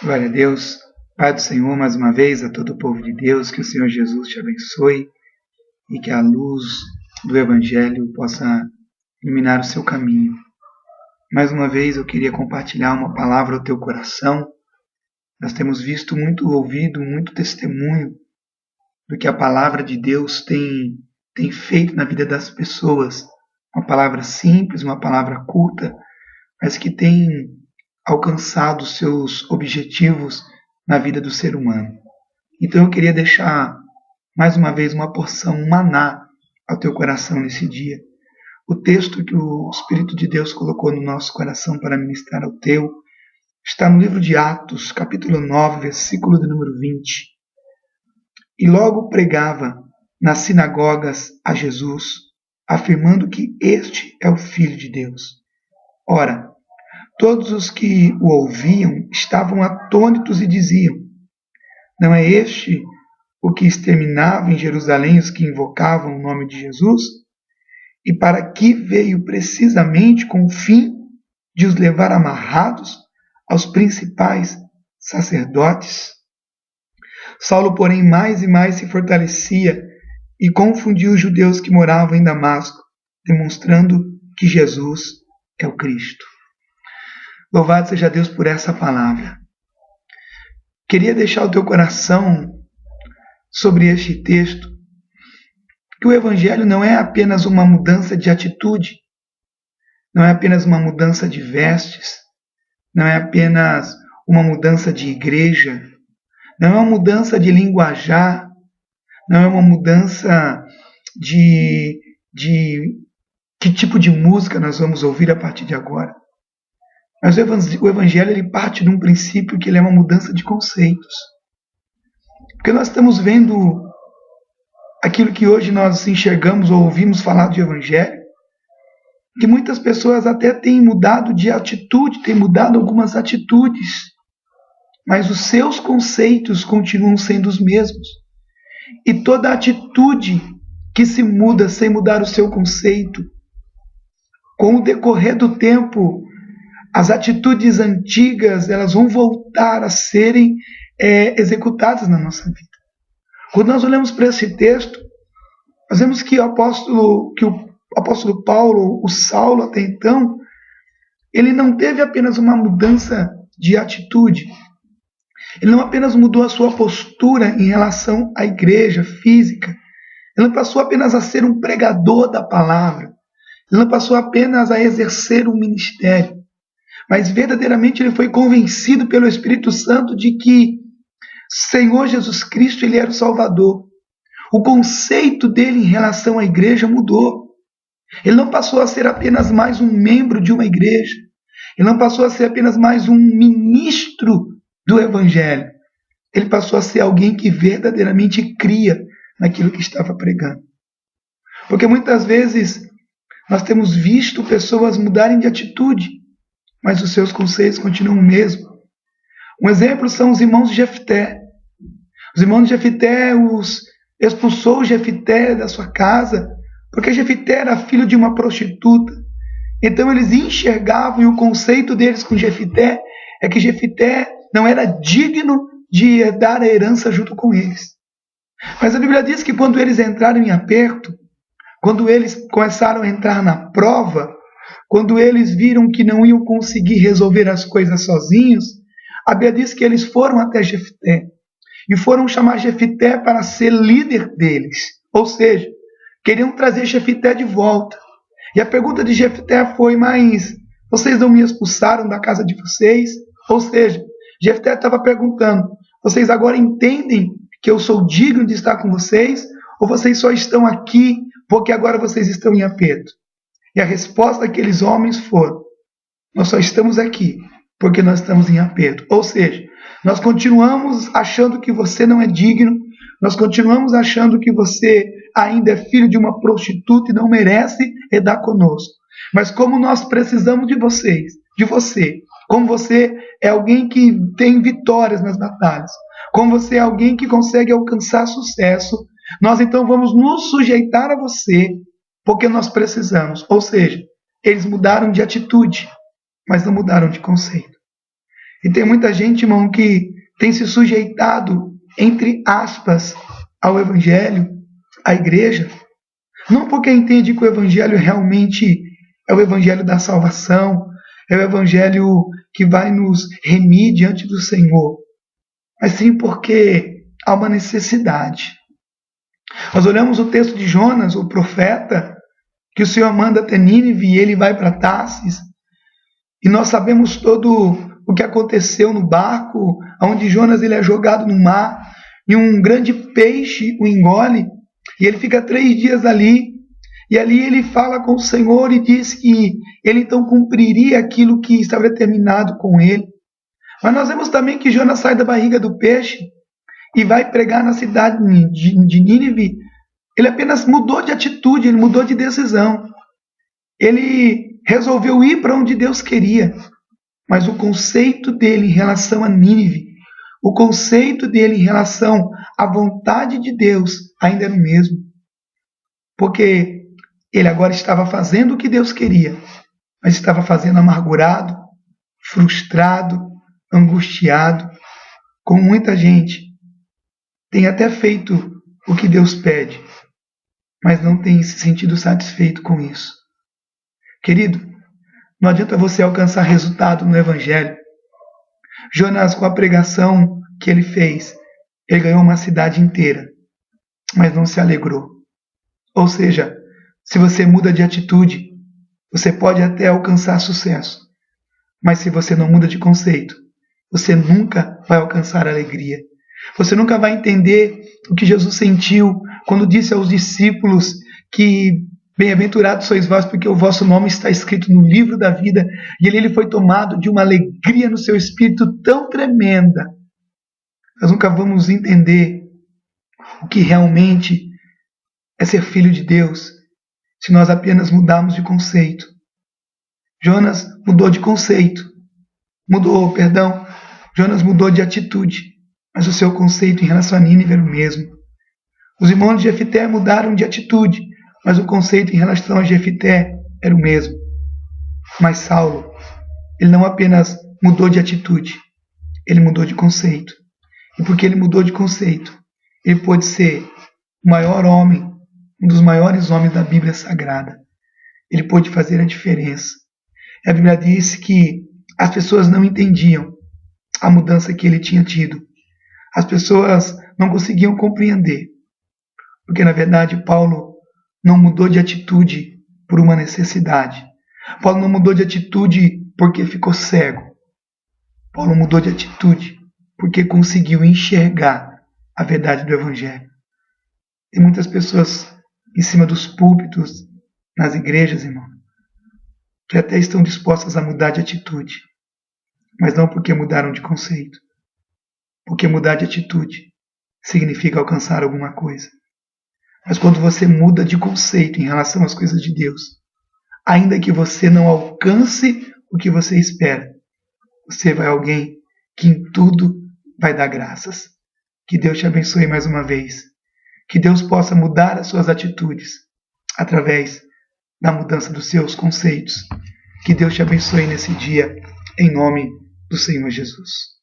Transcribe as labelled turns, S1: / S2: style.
S1: Glória a Deus, Pai do Senhor, mais uma vez, a todo o povo de Deus, que o Senhor Jesus te abençoe e que a luz do Evangelho possa iluminar o seu caminho. Mais uma vez eu queria compartilhar uma palavra ao teu coração. Nós temos visto muito, ouvido muito testemunho do que a palavra de Deus tem feito na vida das pessoas. Uma palavra simples, uma palavra curta, mas que tem alcançado os seus objetivos na vida do ser humano. Então eu queria deixar mais uma vez uma porção, um maná ao teu coração nesse dia. O texto que o Espírito de Deus colocou no nosso coração para ministrar ao teu está no livro de Atos, capítulo 9, versículo de número 20. E logo pregava nas sinagogas a Jesus, afirmando que este é o Filho de Deus. Ora, todos os que o ouviam estavam atônitos e diziam: não é este o que exterminava em Jerusalém os que invocavam o nome de Jesus? E para que veio precisamente com o fim de os levar amarrados aos principais sacerdotes? Saulo, porém, mais e mais se fortalecia e confundia os judeus que moravam em Damasco, demonstrando que Jesus é o Cristo. Louvado seja Deus por essa palavra. Queria deixar o teu coração sobre este texto, que o Evangelho não é apenas uma mudança de atitude, não é apenas uma mudança de vestes, não é apenas uma mudança de igreja, não é uma mudança de linguajar, não é uma mudança de que tipo de música nós vamos ouvir a partir de agora. Mas o Evangelho ele parte de um princípio que ele é uma mudança de conceitos. Porque nós estamos vendo aquilo que hoje nós enxergamos ou ouvimos falar de Evangelho, que muitas pessoas até têm mudado de atitude, têm mudado algumas atitudes, mas os seus conceitos continuam sendo os mesmos. E toda atitude que se muda sem mudar o seu conceito, com o decorrer do tempo, as atitudes antigas elas vão voltar a serem executadas na nossa vida. Quando nós olhamos para esse texto, nós vemos que o apóstolo Paulo, o Saulo até então, ele não teve apenas uma mudança de atitude. Ele não apenas mudou a sua postura em relação à igreja física. Ele não passou apenas a ser um pregador da palavra. Ele não passou apenas a exercer um ministério. Mas verdadeiramente ele foi convencido pelo Espírito Santo de que Senhor Jesus Cristo ele era o Salvador. O conceito dele em relação à igreja mudou. Ele não passou a ser apenas mais um membro de uma igreja. Ele não passou a ser apenas mais um ministro do Evangelho. Ele passou a ser alguém que verdadeiramente cria naquilo que estava pregando. Porque muitas vezes nós temos visto pessoas mudarem de atitude, mas os seus conceitos continuam o mesmo. Um exemplo são os irmãos de Jefté. Os irmãos de Jefté expulsou Jefté da sua casa, porque Jefté era filho de uma prostituta. Então eles enxergavam, e o conceito deles com Jefté é que Jefté não era digno de herdar a herança junto com eles. Mas a Bíblia diz que quando eles entraram em aperto, quando eles começaram a entrar na prova, quando eles viram que não iam conseguir resolver as coisas sozinhos, a Bíblia diz que eles foram até Jefté e foram chamar Jefté para ser líder deles. Ou seja, queriam trazer Jefté de volta. E a pergunta de Jefté foi: mas vocês não me expulsaram da casa de vocês? Ou seja, Jefté estava perguntando: vocês agora entendem que eu sou digno de estar com vocês? Ou vocês só estão aqui porque agora vocês estão em aperto? E a resposta daqueles homens foi: nós só estamos aqui porque nós estamos em aperto. Ou seja, nós continuamos achando que você não é digno, nós continuamos achando que você ainda é filho de uma prostituta e não merece herdar conosco. Mas como nós precisamos de você, como você é alguém que tem vitórias nas batalhas, como você é alguém que consegue alcançar sucesso, nós então vamos nos sujeitar a você, porque nós precisamos. Ou seja, eles mudaram de atitude, mas não mudaram de conceito. E tem muita gente, irmão, que tem se sujeitado, entre aspas, ao Evangelho, à igreja, não porque entende que o Evangelho realmente é o Evangelho da salvação, é o Evangelho que vai nos remir diante do Senhor, mas sim porque há uma necessidade. Nós olhamos o texto de Jonas, o profeta, que o Senhor manda até Nínive e ele vai para Tarsis, e nós sabemos todo o que aconteceu no barco, onde Jonas ele é jogado no mar, e um grande peixe o engole, e ele fica 3 dias ali, e ali ele fala com o Senhor e diz que ele então cumpriria aquilo que estava determinado com ele. Mas nós vemos também que Jonas sai da barriga do peixe e vai pregar na cidade de Nínive. Ele apenas mudou de atitude, ele mudou de decisão. Ele resolveu ir para onde Deus queria. Mas o conceito dele em relação a Nínive, o conceito dele em relação à vontade de Deus ainda era o mesmo. Porque ele agora estava fazendo o que Deus queria, mas estava fazendo amargurado, frustrado, angustiado, como muita gente tem até feito o que Deus pede, mas não tem se sentido satisfeito com isso. Querido, não adianta você alcançar resultado no Evangelho. Jonas, com a pregação que ele fez, ele ganhou uma cidade inteira, mas não se alegrou. Ou seja, se você muda de atitude, você pode até alcançar sucesso, mas se você não muda de conceito, você nunca vai alcançar alegria. Você nunca vai entender o que Jesus sentiu quando disse aos discípulos que bem-aventurados sois vós, porque o vosso nome está escrito no livro da vida, e ele foi tomado de uma alegria no seu espírito tão tremenda. Nós nunca vamos entender o que realmente é ser filho de Deus, se nós apenas mudarmos de conceito. Jonas mudou de conceito. Jonas mudou de atitude, mas o seu conceito em relação a Nínive era o mesmo. Os irmãos de Jefité mudaram de atitude, mas o conceito em relação a Jefité era o mesmo. Mas Saulo, ele não apenas mudou de atitude, ele mudou de conceito. E porque ele mudou de conceito, ele pôde ser o maior homem, um dos maiores homens da Bíblia Sagrada. Ele pôde fazer a diferença. A Bíblia diz que as pessoas não entendiam a mudança que ele tinha tido. As pessoas não conseguiam compreender. Porque, na verdade, Paulo não mudou de atitude por uma necessidade. Paulo não mudou de atitude porque ficou cego. Paulo mudou de atitude porque conseguiu enxergar a verdade do Evangelho. Tem muitas pessoas em cima dos púlpitos, nas igrejas, irmão, que até estão dispostas a mudar de atitude, mas não porque mudaram de conceito. Porque mudar de atitude significa alcançar alguma coisa. Mas quando você muda de conceito em relação às coisas de Deus, ainda que você não alcance o que você espera, você vai alguém que em tudo vai dar graças. Que Deus te abençoe mais uma vez. Que Deus possa mudar as suas atitudes através da mudança dos seus conceitos. Que Deus te abençoe nesse dia, em nome do Senhor Jesus.